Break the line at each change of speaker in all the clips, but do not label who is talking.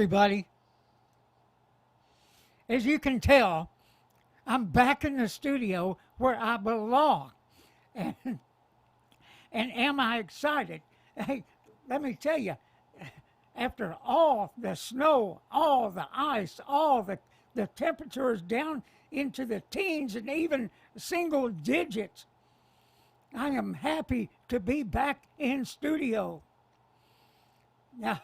everybody. As you can tell, I'm back in the studio where I belong. And, and am I excited? Hey, let me tell you, after all the snow, all the ice, all the temperatures down into the teens and even single digits, I am happy to be back in studio. Now,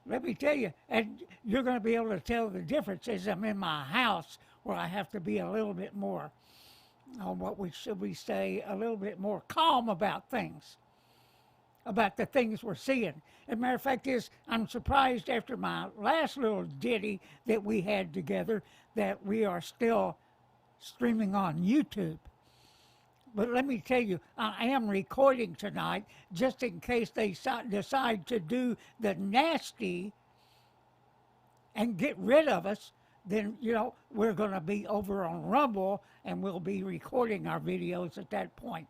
let me tell you, and you're going to be able to tell the difference as I'm in my house where I have to be a little bit more, should we say, a little bit more calm about things, about the things we're seeing. As a matter of fact is, I'm surprised after my last little ditty that we had together that we are still streaming on YouTube. But let me tell you, I am recording tonight just in case they decide to do the nasty and get rid of us. Then, we're going to be over on Rumble and we'll be recording our videos at that point.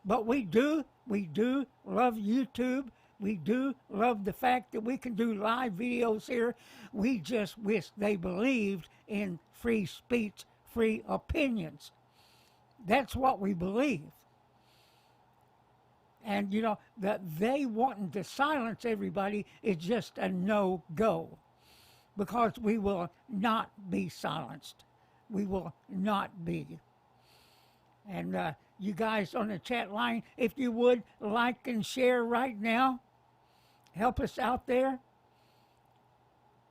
But we do love YouTube. We do love the fact that we can do live videos here. We just wish they believed in free speech, free opinions. That's what we believe. And, that they wanting to silence everybody is just a no-go. Because we will not be silenced. We will not be. And you guys on the chat line, if you would like and share right now, help us out there.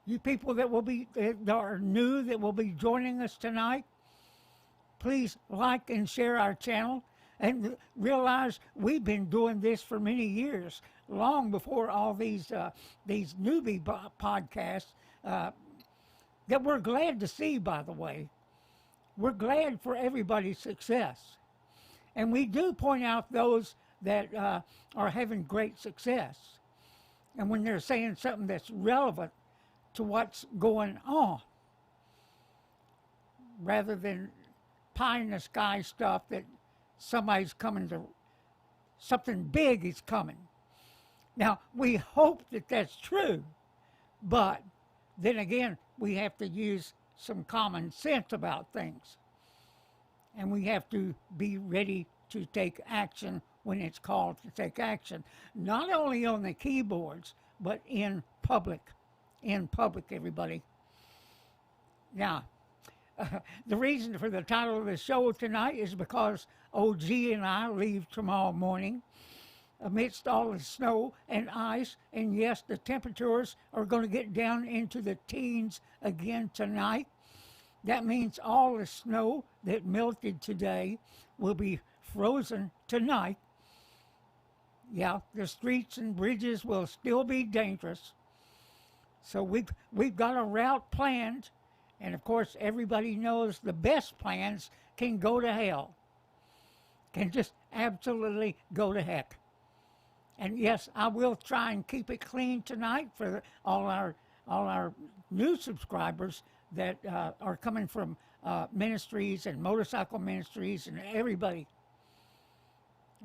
You people that are new, that will be joining us tonight, please like and share our channel and realize we've been doing this for many years, long before all these newbie podcasts that we're glad to see, by the way. We're glad for everybody's success. And we do point out those that are having great success. And when they're saying something that's relevant to what's going on, rather than pie in the sky stuff that something big is coming. Now, we hope that that's true, but then again, we have to use some common sense about things. And we have to be ready to take action when it's called to take action, not only on the keyboards, but in public. In public, everybody. Now, the reason for the title of the show tonight is because OG and I leave tomorrow morning amidst all the snow and ice, and yes, the temperatures are going to get down into the teens again tonight. That means all the snow that melted today will be frozen tonight. Yeah, the streets and bridges will still be dangerous. So we've got a route planned. And of course, everybody knows the best plans can go to hell. Can just absolutely go to heck. And yes, I will try and keep it clean tonight for all our new subscribers that are coming from ministries and motorcycle ministries and everybody.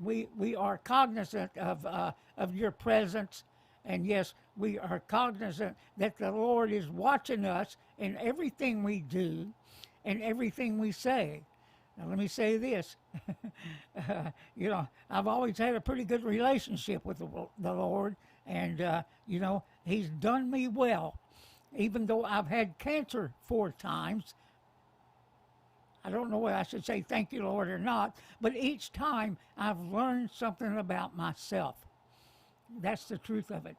We are cognizant of your presence. And yes, we are cognizant that the Lord is watching us in everything we do and everything we say. Now, let me say this. I've always had a pretty good relationship with the Lord. And, He's done me well. Even though I've had cancer 4 times. I don't know whether I should say thank you, Lord, or not. But each time I've learned something about myself. That's the truth of it.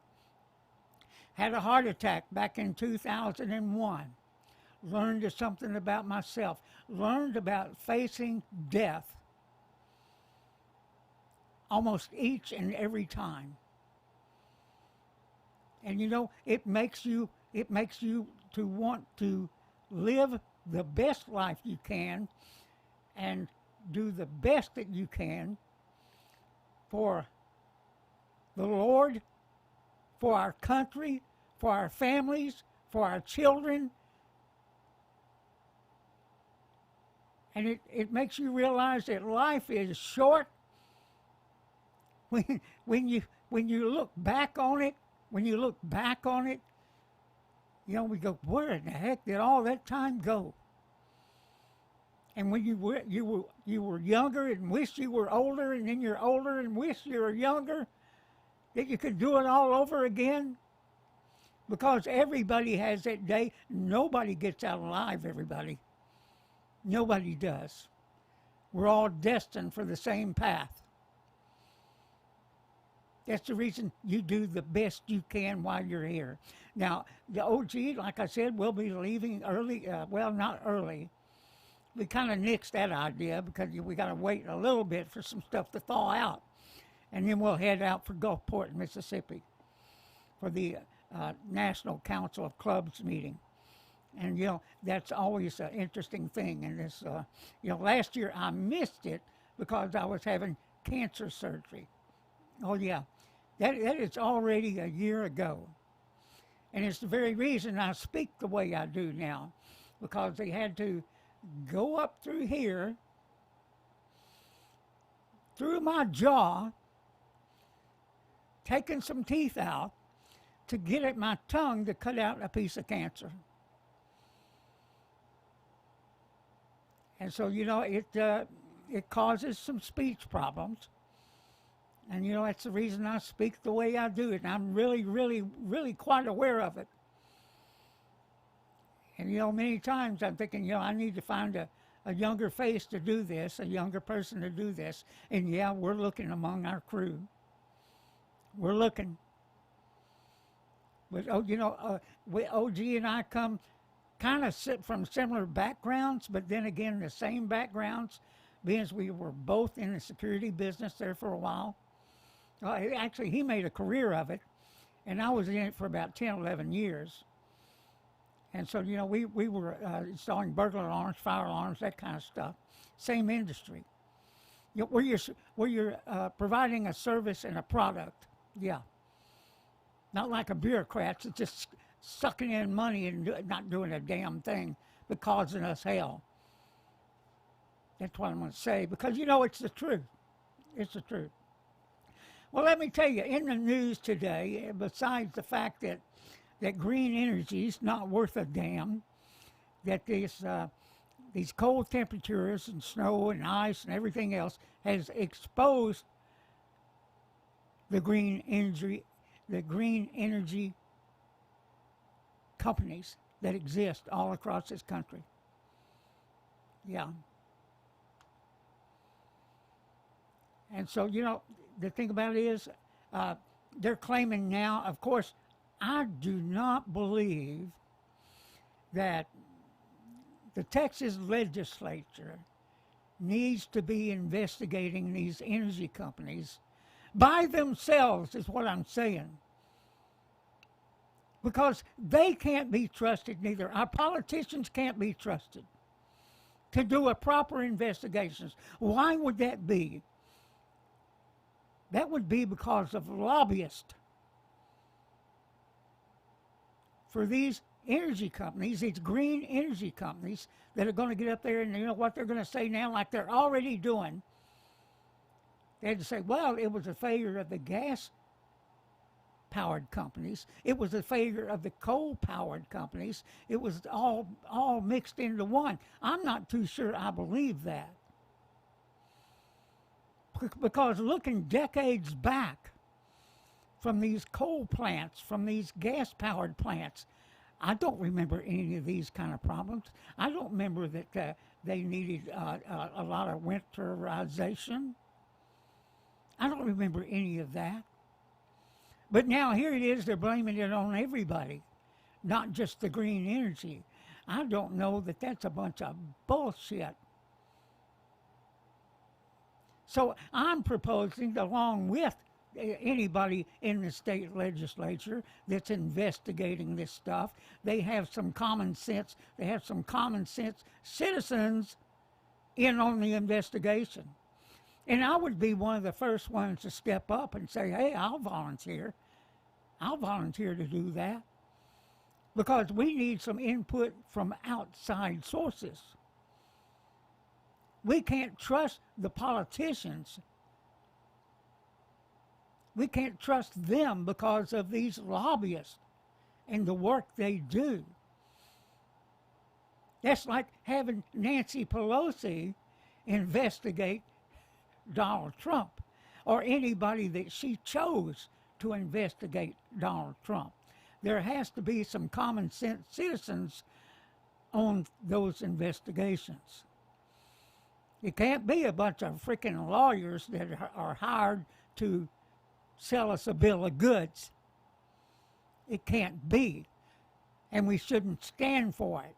Had a heart attack back in 2001. Learned something about myself. Learned about facing death almost each and every time. And it makes you to want to live the best life you can and do the best that you can for the Lord, for our country, for our families, for our children. And it makes you realize that life is short. When you look back on it, We go, where in the heck did all that time go? And when you were younger and wish you were older, and then you're older and wish you were younger, that you could do it all over again? Because everybody has that day. Nobody gets out alive, everybody. Nobody does. We're all destined for the same path. That's the reason you do the best you can while you're here. Now, the OG, like I said, will be leaving early. Well, not early. We kind of nixed that idea because we got to wait a little bit for some stuff to thaw out. And then we'll head out for Gulfport, Mississippi for the National Council of Clubs meeting. And, that's always an interesting thing. And this, last year I missed it because I was having cancer surgery. Oh, yeah. That is already a year ago. And it's the very reason I speak the way I do now, because they had to go up through here, through my jaw, taking some teeth out to get at my tongue to cut out a piece of cancer. And so, it causes some speech problems. And, that's the reason I speak the way I do. And I'm really, really, really quite aware of it. And, many times I'm thinking, I need to find a younger face to do this, a younger person to do this. And, we're looking among our crew. We're looking. But, OG and I come kind of from similar backgrounds, but then again, the same backgrounds, because we were both in the security business there for a while. Actually, he made a career of it, and I was in it for about 10, 11 years. And so, we were installing burglar alarms, fire alarms, that kind of stuff. Same industry. Where you're providing a service and a product. Yeah. Not like a bureaucrat that's just sucking in money and not doing a damn thing, but causing us hell. That's what I'm going to say, because, it's the truth. It's the truth. Well, let me tell you, in the news today, besides the fact that green energy is not worth a damn, that these cold temperatures and snow and ice and everything else has exposed the green energy companies that exist all across this country. Yeah. And so, the thing about it is, they're claiming now, of course, I do not believe that the Texas legislature needs to be investigating these energy companies by themselves, is what I'm saying. Because they can't be trusted neither. Our politicians can't be trusted to do a proper investigation. Why would that be? That would be because of lobbyists for these energy companies, these green energy companies that are going to get up there and what they're going to say now, like they're already doing. They had to say, well, it was a failure of the gas-powered companies. It was a failure of the coal-powered companies. It was all mixed into one. I'm not too sure I believe that. Because looking decades back from these coal plants, from these gas-powered plants, I don't remember any of these kind of problems. I don't remember that they needed a lot of winterization. I don't remember any of that. But now here it is, they're blaming it on everybody, not just the green energy. I don't know that that's a bunch of bullshit. So I'm proposing, along with anybody in the state legislature that's investigating this stuff, they have some common sense. They have some common sense citizens in on the investigation. And I would be one of the first ones to step up and say, hey, I'll volunteer. I'll volunteer to do that. Because we need some input from outside sources. We can't trust the politicians. We can't trust them because of these lobbyists and the work they do. That's like having Nancy Pelosi investigate Donald Trump or anybody that she chose to investigate Donald Trump. There has to be some common sense citizens on those investigations. It can't be a bunch of freaking lawyers that are hired to sell us a bill of goods. It can't be. And we shouldn't stand for it.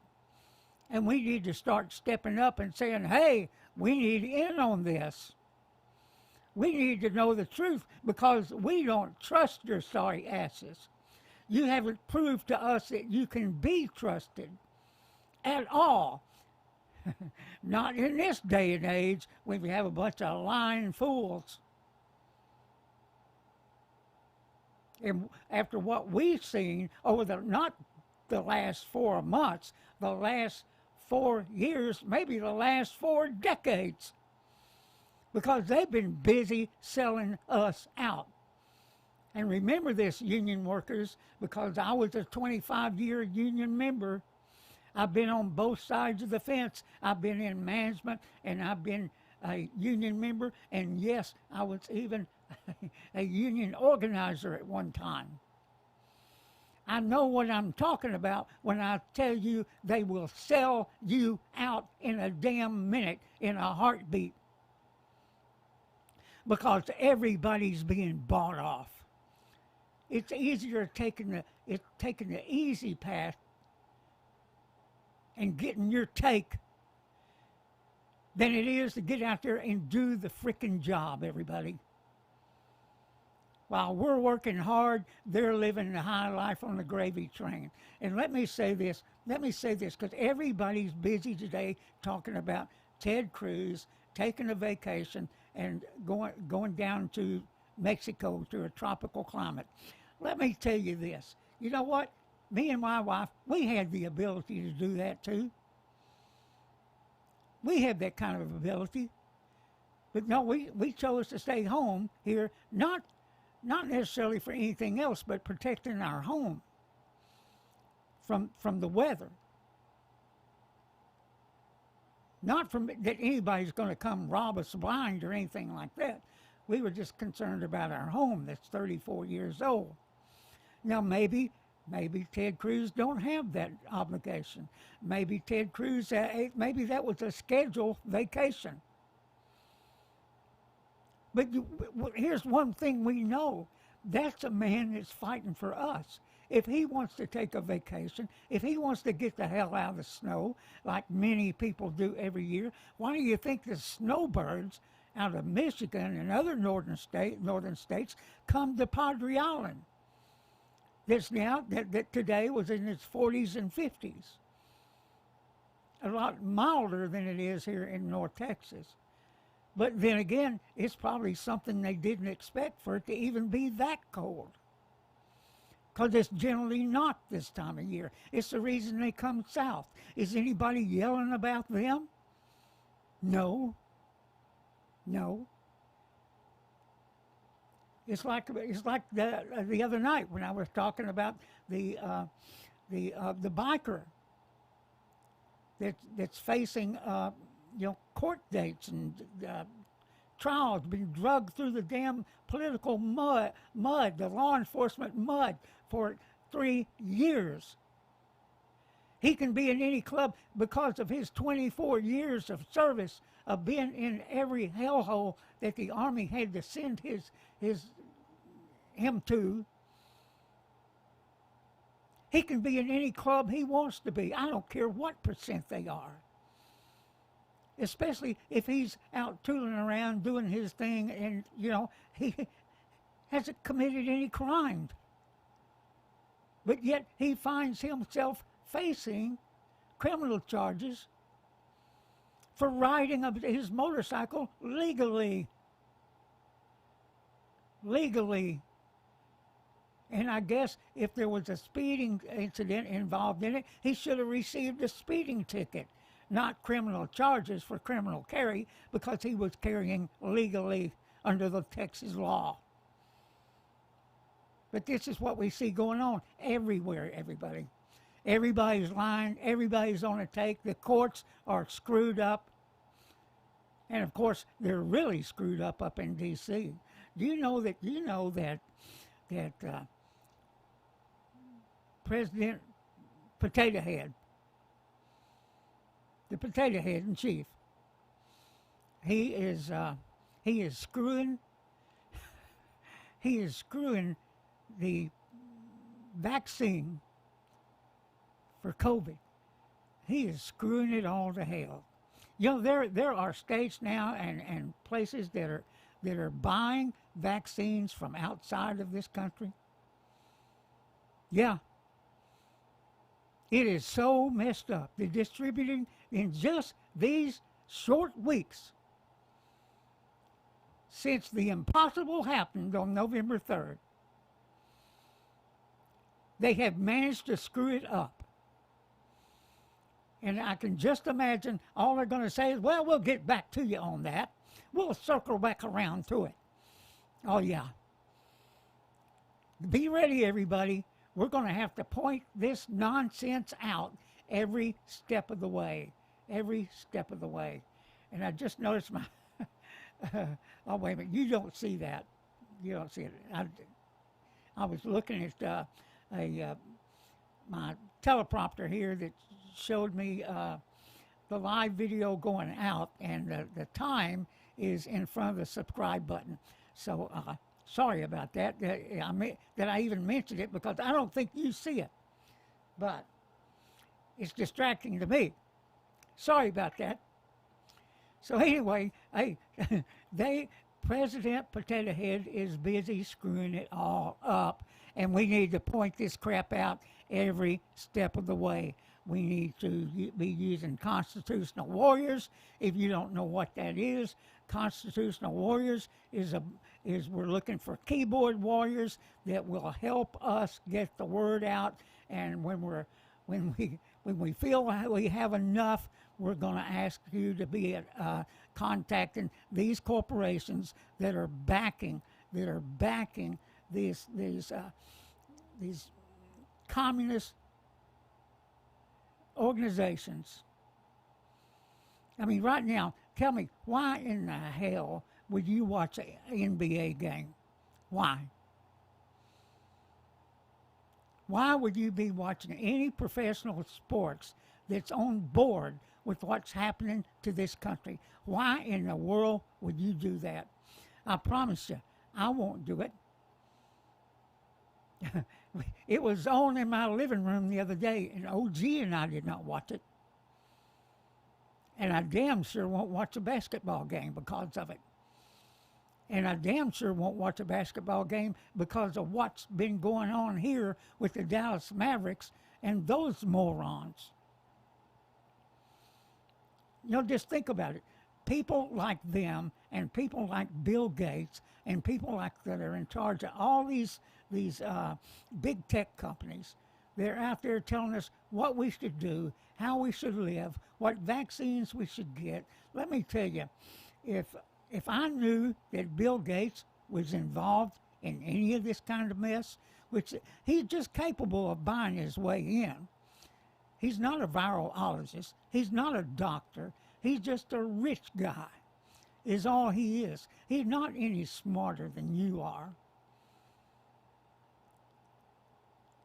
And we need to start stepping up and saying, hey, we need in on this. We need to know the truth because we don't trust your sorry asses. You haven't proved to us that you can be trusted at all. Not in this day and age when we have a bunch of lying fools. And after what we've seen over not the last 4 months, the last 4 years, maybe the last 4 decades, because they've been busy selling us out. And remember this, union workers, because I was a 25-year union member. I've been on both sides of the fence. I've been in management and I've been a union member. And yes, I was even a union organizer at one time. I know what I'm talking about when I tell you they will sell you out in a damn minute, in a heartbeat. Because everybody's being bought off. It's easier taking the easy path and getting your take than it is to get out there and do the frickin' job, everybody. While we're working hard, they're living the high life on the gravy train. And let me say this, because everybody's busy today talking about Ted Cruz taking a vacation and going down to Mexico to a tropical climate. Let me tell you this. You know what? Me and my wife, we had the ability to do that too. We have that kind of ability. But no, we chose to stay home here, not necessarily for anything else, but protecting our home from the weather. Not from that anybody's going to come rob us blind or anything like that. We were just concerned about our home that's 34 years old. Now maybe Ted Cruz don't have that obligation. Maybe Ted Cruz, maybe that was a scheduled vacation. But here's one thing we know. That's a man that's fighting for us. If he wants to take a vacation, if he wants to get the hell out of the snow, like many people do every year, why do you think the snowbirds out of Michigan and other northern states come to Padre Island? That's now, that today was in its 40s and 50s. A lot milder than it is here in North Texas. But then again, it's probably something they didn't expect for it to even be that cold. Because it's generally not this time of year. It's the reason they come south. Is anybody yelling about them? No. It's like the other night when I was talking about the biker that's facing court dates and trials, been drugged through the damn political mud, the law enforcement mud for 3 years. He can be in any club because of his 24 years of service, of being in every hellhole that the Army had to send him to. He can be in any club he wants to be. I don't care what percent they are. Especially if he's out tooling around doing his thing and, he hasn't committed any crime. But yet he finds himself facing criminal charges for riding his motorcycle legally. And I guess if there was a speeding incident involved in it, he should have received a speeding ticket, not criminal charges for criminal carry, because he was carrying legally under the Texas law. But this is what we see going on everywhere, everybody. Everybody's lying. Everybody's on a take. The courts are screwed up. And of course, they're really screwed up in D.C. Do you know that? President Potato Head, the Potato Head in chief, he is screwing. He is screwing the vaccine for COVID. He is screwing it all to hell. You know, there are states now and places that are buying vaccines from outside of this country. Yeah. It is so messed up. They're distributing in just these short weeks since the impossible happened on November 3rd. They have managed to screw it up. And I can just imagine all they're going to say is, well, we'll get back to you on that. We'll circle back around to it. Oh, yeah. Be ready, everybody. We're going to have to point this nonsense out every step of the way. Every step of the way. And I just noticed my... oh, wait a minute. You don't see that. You don't see it. I was looking at my teleprompter here that showed me the live video going out, and the time is in front of the subscribe button. So sorry about that, that I even mentioned it, because I don't think you see it. But it's distracting to me. Sorry about that. So anyway, hey, President Potato Head is busy screwing it all up, and we need to point this crap out every step of the way. We need to be using constitutional warriors. If you don't know what that is, constitutional warriors is we're looking for keyboard warriors that will help us get the word out. And when we feel we have enough, we're going to ask you to be contacting these corporations that are backing these communist organizations. I mean, right now, tell me, why in the hell would you watch an NBA game? Why? Why would you be watching any professional sports that's on board with what's happening to this country? Why in the world would you do that? I promise you, I won't do it. It was on in my living room the other day, and OG and I did not watch it. And I damn sure won't watch a basketball game because of it. And I damn sure won't watch a basketball game because of what's been going on here with the Dallas Mavericks and those morons. You know, just think about it. People like them and people like Bill Gates and people like that are in charge of all these big tech companies, they're out there telling us what we should do, how we should live, what vaccines we should get. Let me tell you, if I knew that Bill Gates was involved in any of this kind of mess, which he's just capable of buying his way in. He's not a virologist. He's not a doctor. He's just a rich guy, is all he is. He's not any smarter than you are.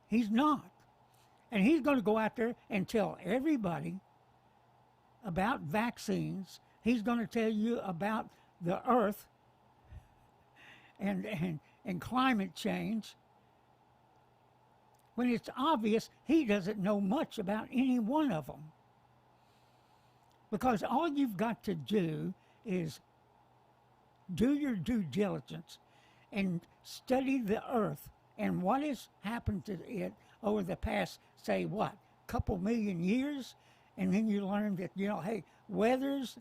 He's not. And he's going to go out there and tell everybody about vaccines. He's going to tell you about the earth and climate change, when it's obvious he doesn't know much about any one of them. Because all you've got to do is do your due diligence and study the earth and what has happened to it over the past, say, couple million years. And then you learn that, hey, weathers,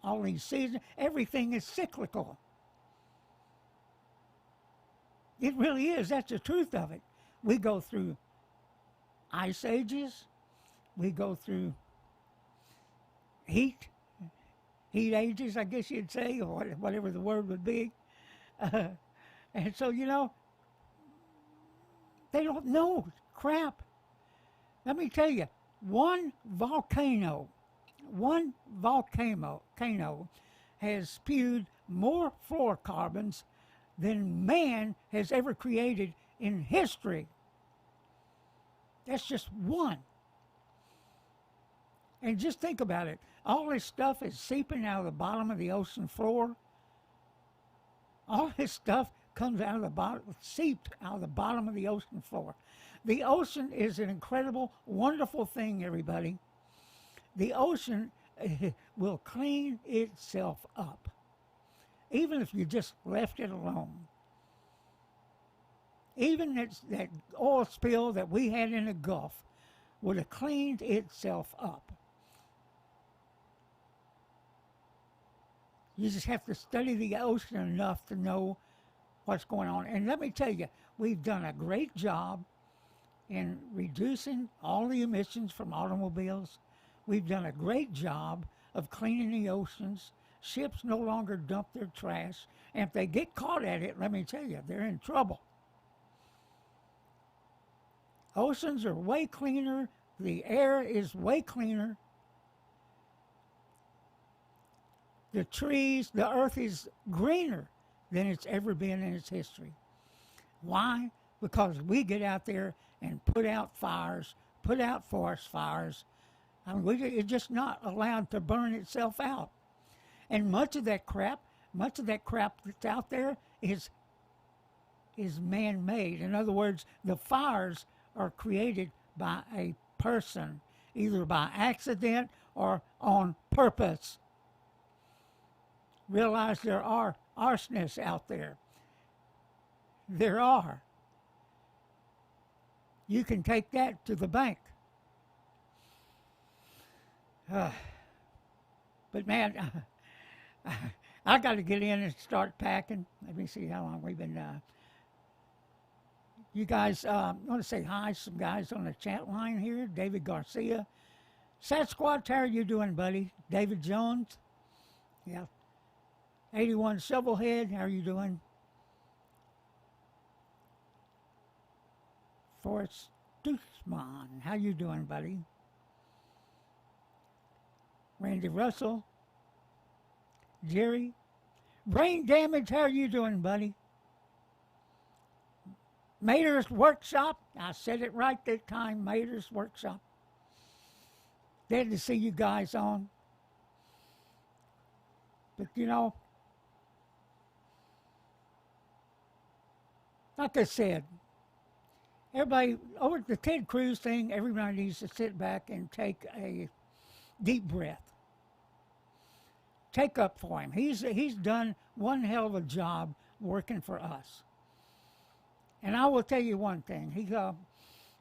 all these seasons, everything is cyclical. It really is. That's the truth of it. We go through ice ages. We go through heat ages, I guess you'd say, or whatever the word would be. And so, They don't know crap. Let me tell you, one volcano has spewed more fluorocarbons than man has ever created in history. That's just one. And just think about it. All this stuff is seeping out of the bottom of the ocean floor. All this stuff comes out of the bottom, seeped out of the bottom of the ocean floor. The ocean is an incredible, wonderful thing, everybody. The ocean will clean itself up, even if you just left it alone. Even that oil spill that we had in the Gulf would have cleaned itself up. You just have to study the ocean enough to know what's going on. And let me tell you, we've done a great job in reducing all the emissions from automobiles. We've done a great job of cleaning the oceans. Ships no longer dump their trash. And if they get caught at it, let me tell you, they're in trouble. Oceans are way cleaner. The air is way cleaner. The trees, the earth is greener than it's ever been in its history. Why? Because we get out there and put out fires, put out forest fires. I mean, it's just not allowed to burn itself out. And much of that crap that's out there is man-made. In other words, the fires are created by a person, either by accident or on purpose. Realize there are arsonists out there. There are. You can take that to the bank. But man, I got to get in and start packing. Let me see how long we've been. You guys, I want to say hi. Some guys on the chat line here. David Garcia. Sasquatch, how are you doing, buddy? David Jones. Yeah. 81 Shovelhead, how are you doing? Forrest Duchman, how you doing, buddy? Randy Russell. Jerry. Brain Damage, how are you doing, buddy? Mater's Workshop, I said it right that time, Mater's Workshop. Glad to see you guys on. But you know, like I said, everybody, over the Ted Cruz thing, everybody needs to sit back and take a deep breath. Take up for him. He's done one hell of a job working for us. And I will tell you one thing.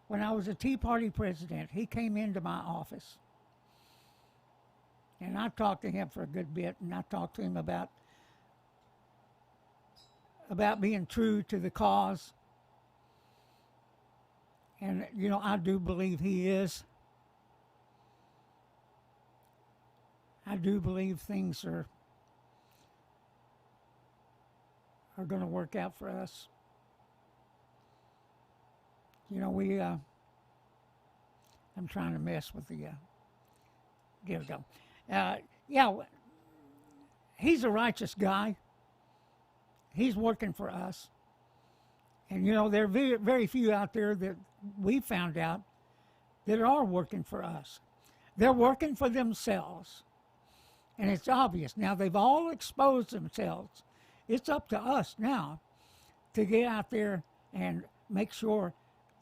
When I was a Tea Party president, he came into my office. And I talked to him for a good bit, and I talked to him about being true to the cause. And, you know, I do believe he is. I do believe things are going to work out for us. You know, I'm trying to mess with the, there we go. Yeah, he's a righteous guy. He's working for us. And, you know, there are very, very few out there that we found out that are working for us. They're working for themselves. And it's obvious. Now, they've all exposed themselves. It's up to us now to get out there and make sure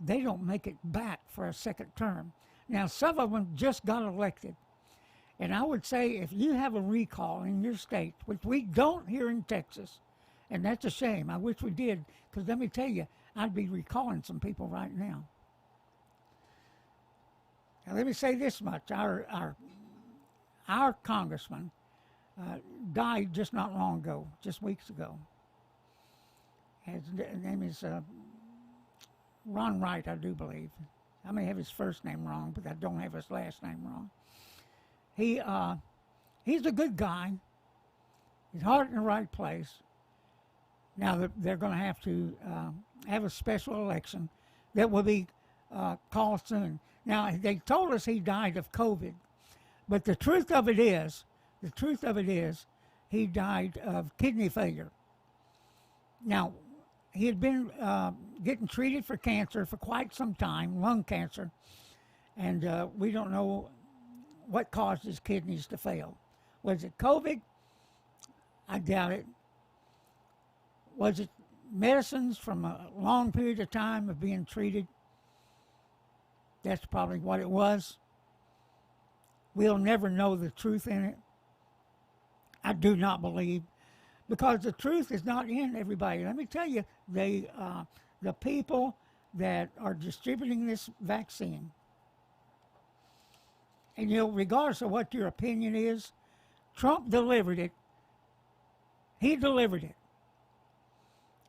they don't make it back for a second term. Now, some of them just got elected. And I would say if you have a recall in your state, which we don't here in Texas, and that's a shame. I wish we did, because let me tell you, I'd be recalling some people right now. Now, let me say this much. Our congressman died just not long ago, just weeks ago. His name is Ron Wright, I do believe. I may have his first name wrong, but I don't have his last name wrong. He's a good guy. His heart in the right place. Now they're going to have a special election. that will be called soon. Now, they told us he died of COVID, but the truth of it is, he died of kidney failure. Now, he had been getting treated for cancer for quite some time, lung cancer, and we don't know what caused his kidneys to fail. Was it COVID? I doubt it. Was it medicines from a long period of time of being treated? That's probably what it was. We'll never know the truth in it. I do not believe, because the truth is not in everybody. Let me tell you, the people that are distributing this vaccine, and regardless of what your opinion is, Trump delivered it. He delivered it.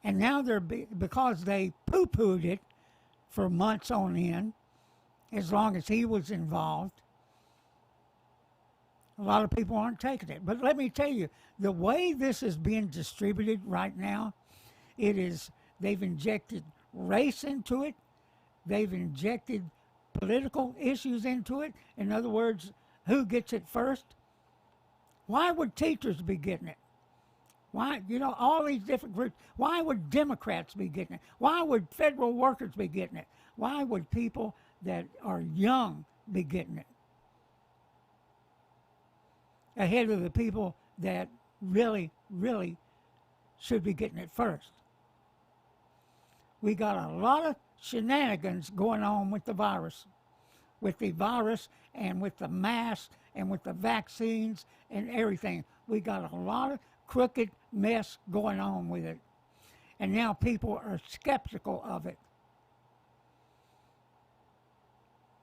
And now because they poo-pooed it for months on end, as long as he was involved, a lot of people aren't taking it. But let me tell you, the way this is being distributed right now, they've injected race into it. They've injected political issues into it. In other words, who gets it first? Why would teachers be getting it? Why, all these different groups, why would Democrats be getting it? Why would federal workers be getting it? Why would people that are young be getting it? Ahead of the people that really, really should be getting it first. We got a lot of shenanigans going on with the virus and with the masks and with the vaccines and everything. We got a lot of crooked mess going on with it. And now people are skeptical of it.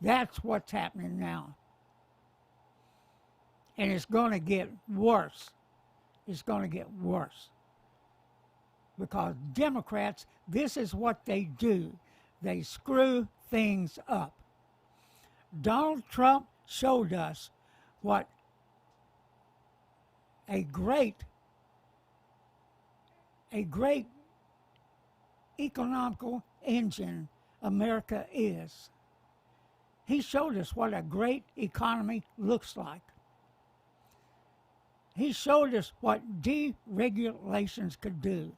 That's what's happening now. And it's going to get worse. It's going to get worse. Because Democrats, this is what they do. They screw things up. Donald Trump showed us what a great economical engine America is. He showed us what a great economy looks like. He showed us what deregulations could do.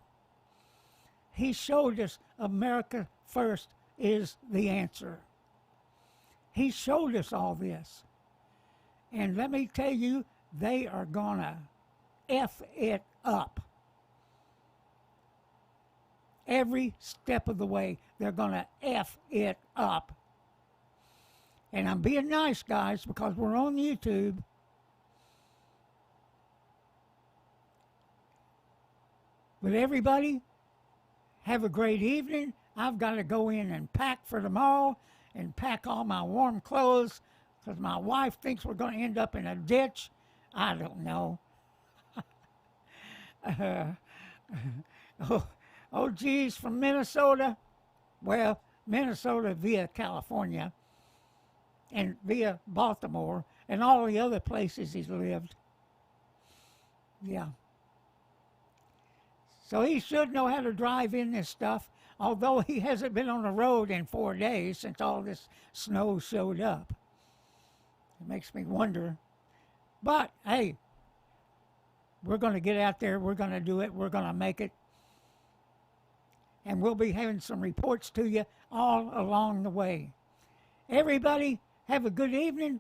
He showed us America first is the answer. He showed us all this. And let me tell you, they are going to F it up. Every step of the way, they're going to F it up. And I'm being nice, guys, because we're on YouTube. But everybody, have a great evening. I've got to go in and pack for tomorrow and pack all my warm clothes because my wife thinks we're going to end up in a ditch. I don't know. OG's from Minnesota. Well, Minnesota via California and via Baltimore and all the other places he's lived. Yeah. So he should know how to drive in this stuff, although he hasn't been on the road in 4 days since all this snow showed up. It makes me wonder. But, hey, we're going to get out there. We're going to do it. We're going to make it. And we'll be having some reports to you all along the way. Everybody, have a good evening.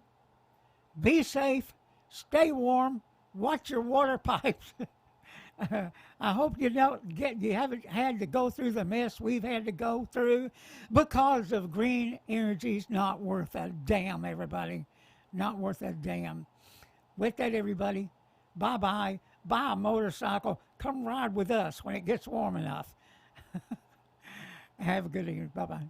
Be safe. Stay warm. Watch your water pipes. I hope you haven't had to go through the mess we've had to go through because of green energy's not worth a damn, everybody. Not worth a damn. With that, everybody, bye-bye. Buy a motorcycle. Come ride with us when it gets warm enough. Have a good evening. Bye-bye.